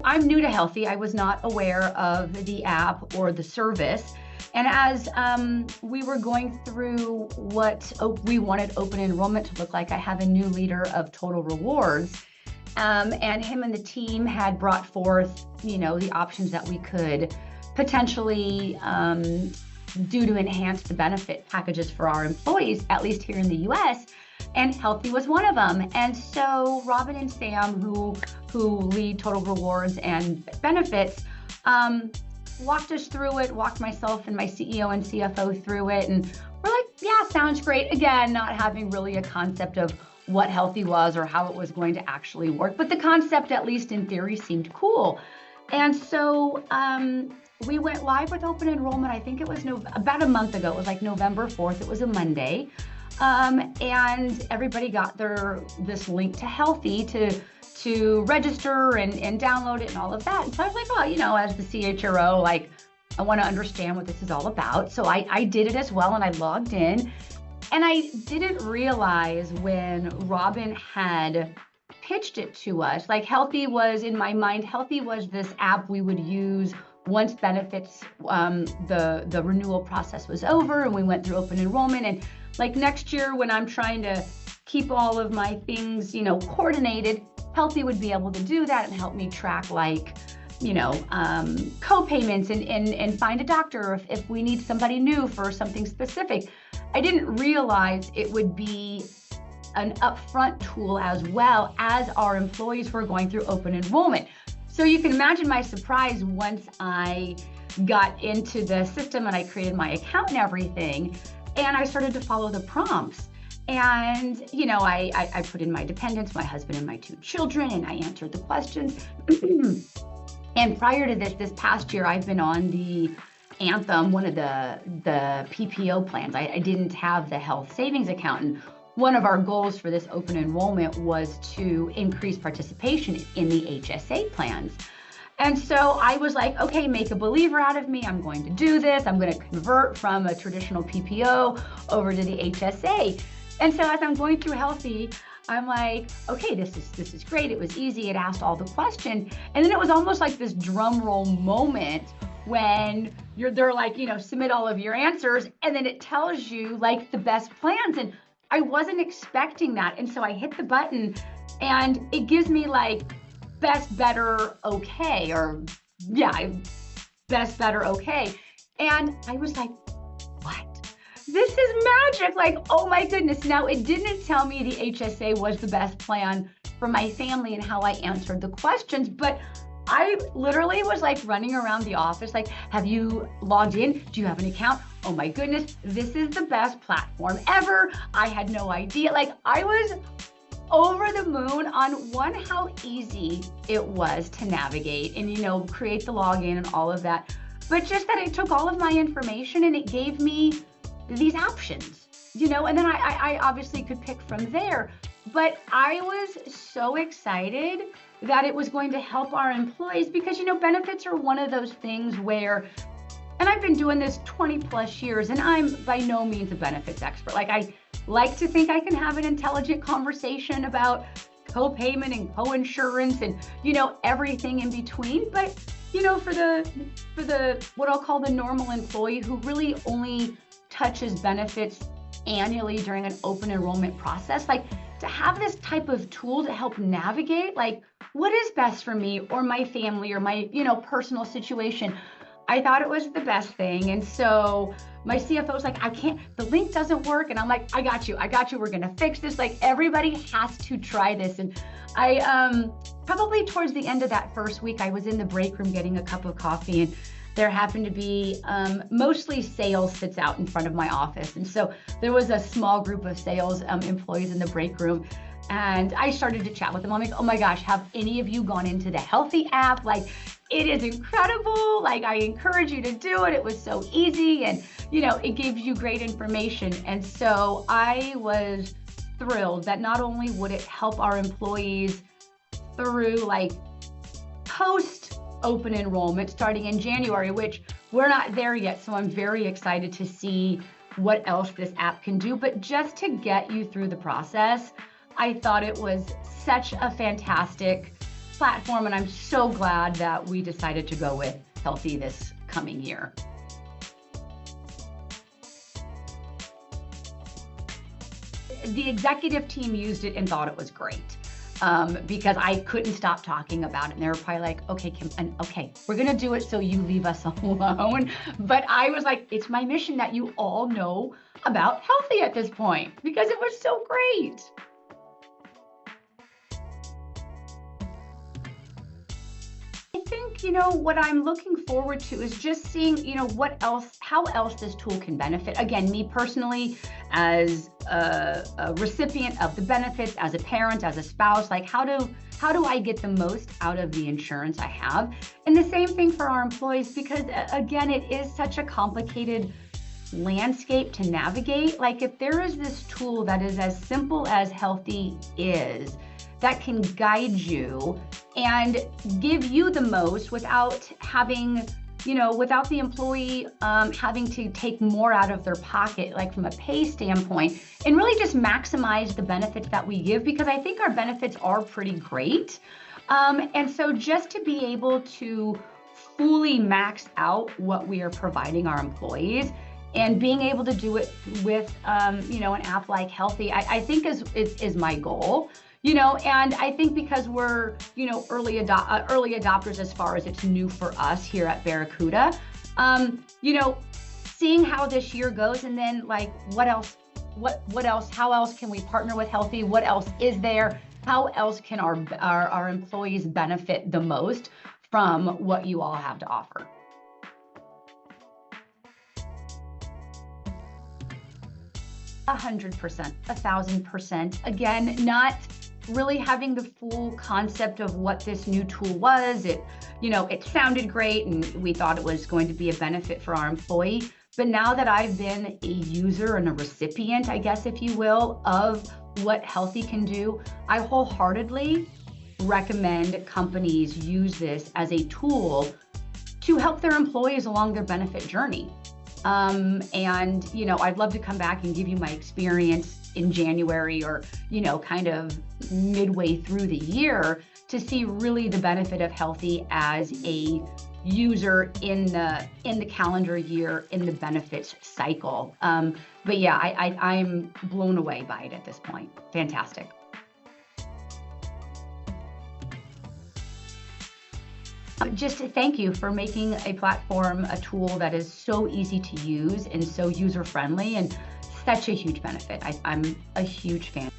I'm new to Healthee. I was not aware of the app or the service. And as we were going through what we wanted open enrollment to look like, I have a new leader of Total Rewards. And him and the team had brought forth, the options that we could potentially do to enhance the benefit packages for our employees, at least here in the US. And Healthee was one of them. And so Robin and Sam, who lead Total Rewards and benefits, walked us through it, walked myself and my CEO and CFO through it. And we're like, yeah, sounds great. Again, not having really a concept of what Healthee was or how it was going to actually work. But the concept, at least in theory, seemed cool. And so we went live with open enrollment. I think it was about a month ago. It was like November 4th. It was a Monday. And everybody got this link to Healthee to register and download it and all of that. And so I was like, oh, as the CHRO, like, I want to understand what this is all about. So I did it as well, and I logged in. And I didn't realize when Robin had pitched it to us, like Healthee was, in my mind, Healthee was this app we would use once benefits, the renewal process was over and we went through open enrollment. And like next year when I'm trying to keep all of my things, coordinated, Healthee would be able to do that and help me track co-payments and find a doctor if we need somebody new for something specific. I didn't realize it would be an upfront tool as well as our employees were going through open enrollment. So you can imagine my surprise once I got into the system and I created my account and everything, and I started to follow the prompts. And, I put in my dependents, my husband and my 2 children, and I answered the questions. And prior to this past year, I've been on the Anthem, one of the PPO plans. I didn't have the health savings account. And one of our goals for this open enrollment was to increase participation in the HSA plans. And so I was like, okay, make a believer out of me. I'm going to do this. I'm going to convert from a traditional PPO over to the HSA. And so as I'm going through Healthee, I'm like, okay, this is great. It was easy. It asked all the questions. And then it was almost like this drum roll moment when they're like, submit all of your answers. And then it tells you like the best plans. And I wasn't expecting that. And so I hit the button and it gives me like best, better, okay, or best, better, okay. And I was like, what? This is magic. Like, oh my goodness. Now it didn't tell me the HSA was the best plan for my family and how I answered the questions, but I literally was like running around the office, like, have you logged in? Do you have an account? Oh my goodness, this is the best platform ever. I had no idea. Like, I was over the moon on one, how easy it was to navigate and, create the login and all of that. But just that it took all of my information and it gave me these options, and then I obviously could pick from there. But I was so excited that it was going to help our employees because, benefits are one of those things where, and I've been doing this 20 plus years and I'm by no means a benefits expert. Like, I like to think I can have an intelligent conversation about co-payment and co-insurance and, everything in between. But, for the, what I'll call the normal employee who really only touches benefits annually during an open enrollment process, like, to have this type of tool to help navigate, like, what is best for me or my family or my, personal situation, I thought it was the best thing. And so my CFO was like, the link doesn't work. And I'm like, I got you. We're going to fix this. Like, everybody has to try this. And I, probably towards the end of that first week, I was in the break room getting a cup of coffee, and there happened to be mostly sales sits out in front of my office. And so there was a small group of sales employees in the break room. And I started to chat with them. I'm like, oh my gosh, have any of you gone into the Healthee app? Like, it is incredible. Like, I encourage you to do it. It was so easy. And, it gives you great information. And so I was thrilled that not only would it help our employees through like post open enrollment starting in January, which we're not there yet. So I'm very excited to see what else this app can do. But just to get you through the process, I thought it was such a fantastic platform, and I'm so glad that we decided to go with Healthee this coming year. The executive team used it and thought it was great. Because I couldn't stop talking about it. And they were probably like, okay, Kim, and okay, we're gonna do it so you leave us alone. But I was like, it's my mission that you all know about Healthee at this point, because it was so great. I think, what I'm looking forward to is just seeing, how else this tool can benefit. Again, me personally, as a recipient of the benefits, as a parent, as a spouse, like how do I get the most out of the insurance I have? And the same thing for our employees, because again, it is such a complicated landscape to navigate. Like if there is this tool that is as simple as Healthee is, that can guide you and give you the most without having, without the employee having to take more out of their pocket, like from a pay standpoint, and really just maximize the benefits that we give, because I think our benefits are pretty great. And so just to be able to fully max out what we are providing our employees, and being able to do it with, an app like Healthee, I think is my goal. And I think because we're, early adopters as far as it's new for us here at Barracuda, seeing how this year goes, and then like, what else, how else can we partner with Healthee? What else is there? How else can our employees benefit the most from what you all have to offer? A 100%, 1,000%. Again, not really having the full concept of what this new tool was. It sounded great and we thought it was going to be a benefit for our employee. But now that I've been a user and a recipient, I guess, if you will, of what Healthee can do, I wholeheartedly recommend companies use this as a tool to help their employees along their benefit journey. And, I'd love to come back and give you my experience in January or, kind of midway through the year to see really the benefit of Healthee as a user in the calendar year, in the benefits cycle. But yeah, I'm blown away by it at this point. Fantastic. Just thank you for making a platform, a tool that is so easy to use and so user-friendly and such a huge benefit. I'm a huge fan.